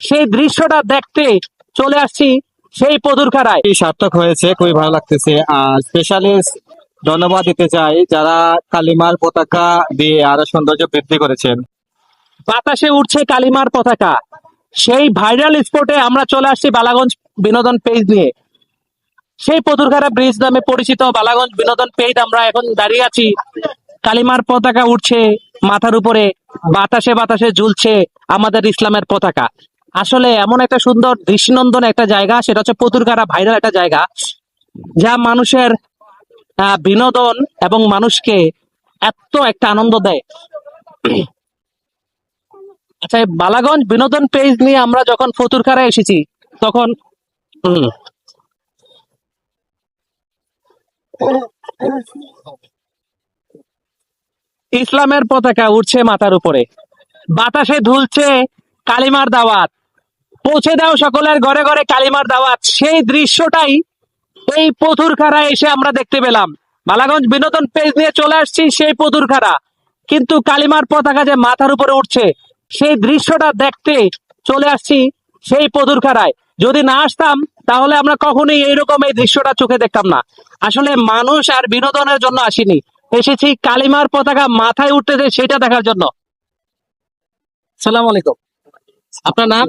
সেই দৃশ্যটা দেখতে চলে আসছি সেই পদুরখাড়ায়। সার্থক হয়েছে, খুবই ভালো লাগতেছে। আর স্পেশালি ধন্যবাদ দিতে চাই যারা কালিমার পতাকা দিয়ে আরো সৌন্দর্য বৃদ্ধি করেছেন। বাতাসে উঠছে কালিমার পতাকা, সেই ভাইরাল স্পটে আমরা চলে আসছি বালাগঞ্জ বিনোদন পেজ নিয়ে। সেই পদুরখাড়া ব্রিজ নামে পরিচিত বালাগঞ্জ বিনোদন পেজ আমরা এখন দাঁড়িয়ে আছি। কালিমার পতাকা উঠছে মাথার উপরে, বাতাসে বাতাসে ঝুলছে আমাদের ইসলামের পতাকা। আসলে এমন একটা সুন্দর দৃষ্টিনন্দন একটা জায়গা, সেটা হচ্ছে পতুরখাড়া, ভাইরাল একটা জায়গা যা মানুষের বিনোদন এবং মানুষকে এত একটা আনন্দ দেয়। আচ্ছা, এই বালাগঞ্জ বিনোদন পেজ নিয়ে আমরা যখন ফতুরখাড়া এসেছি তখন ইসলামের পতাকা উঠছে মাথার উপরে, বাতাসে ঝুলছে কালিমার দাওয়াত, পৌঁছে দাও সকলের ঘরে ঘরে কালিমার দাওয়াত। সেই দৃশ্যটাই এই পথুরখাড়ায় এসে আমরা দেখতে পেলাম। বালাগঞ্জ বিনোদন পেজ নিয়ে চলে আসছি সেই পথুরখাড়া, কিন্তু কালিমার পতাকা যে মাথার উপরে উঠছে সেই দৃশ্যটা দেখতে চলে আসছি সেই পথুরখাড়ায়। যদি না আসতাম তাহলে আমরা কখনোই এইরকম এই দৃশ্যটা চোখে দেখতাম না। আসলে মানুষ আর বিনোদনের জন্য আসিনি, এসেছি কালিমার পতাকা মাথায় উঠতেছে সেটা দেখার জন্য। সালাম আলাইকুম, আপনার নাম?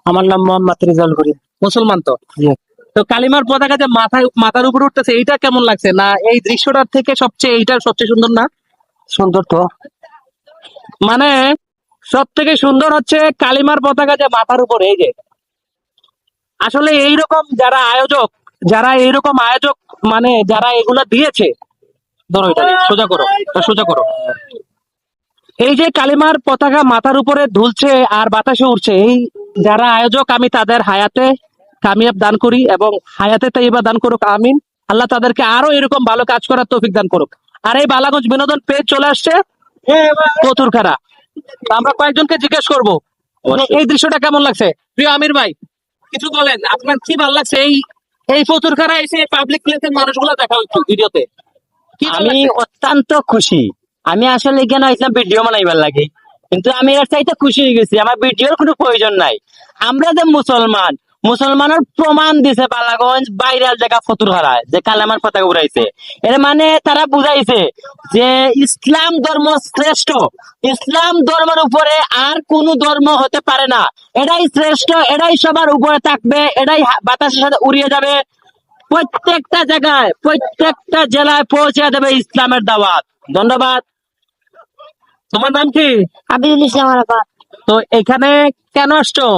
আমার নাম মোহাম্মদ রিজাল করিম। মুসলমান তো? জি। তো কালিমার পতাকা যে মাথার উপর উঠতেছে এইটা কেমন লাগছে? না এই দৃশ্যটার থেকে এইটা সবচেয়ে সুন্দর না? সুন্দর তো। মানে সব থেকে সুন্দর হচ্ছে কালিমার পতাকা যে মাথার উপরে, এই যে আসলে এইরকম যারা এইরকম আয়োজক, মানে যারা এগুলা দিয়েছে, ধরো এটা সোজা করো, এটা সোজা করো। এই যে কালিমার পতাকা মাথার উপরে ঝুলছে আর বাতাসে উঠছে, এই যারা আয়োজক আমি তাদের হায়াতে কামিয়াব দান করি এবং হায়াতে তাইয়্যিবা দান করুক, আমিন। আল্লাহ তাদেরকে আরো এরকম ভালো কাজ করার তৌফিক দান করুক। আর এই বালাগঞ্জ বিনোদন পেজ চলে আসছে পথুরখাড়া, আমরা কয়েকজনকে জিজ্ঞেস করবো এই দৃশ্যটা কেমন লাগছে। প্রিয় আমির ভাই, কিছু বলেন, আপনার কি ভালো লাগছে এই এই পথুরখাড়া এসে পাবলিক প্লেসের মানুষগুলো দেখা হচ্ছে ভিডিওতে? আমি অত্যন্ত খুশি। আমি আসলে এখানে আসলাম ভিডিও বানাইবার লাগে, কিন্তু আমি এর চাইতে খুশি হয়ে গেছি। আমার ভিডিওর কোনো প্রয়োজন নাই। আমরা যে মুসলমানের প্রমাণ দিছে বালাগঞ্জ ভাইরাল জায়গা ফতুরখাড়ায় যে কালামার পতাকা উড়াইছে। এর মানে তারা বুঝাইছে যে ইসলাম ধর্ম শ্রেষ্ঠ, ইসলাম ধর্মের উপরে আর কোন ধর্ম হতে পারে না, এটাই শ্রেষ্ঠ, এটাই সবার উপরে থাকবে, এটাই বাতাসের সাথে উড়িয়ে যাবে, প্রত্যেকটা জায়গায় প্রত্যেকটা জেলায় পৌঁছে দেবে ইসলামের দাওয়াত। ধন্যবাদ। তোমার নাম কি? আবিদুল ইসলাম আরাফাত। তো এখানে কেন আসছো?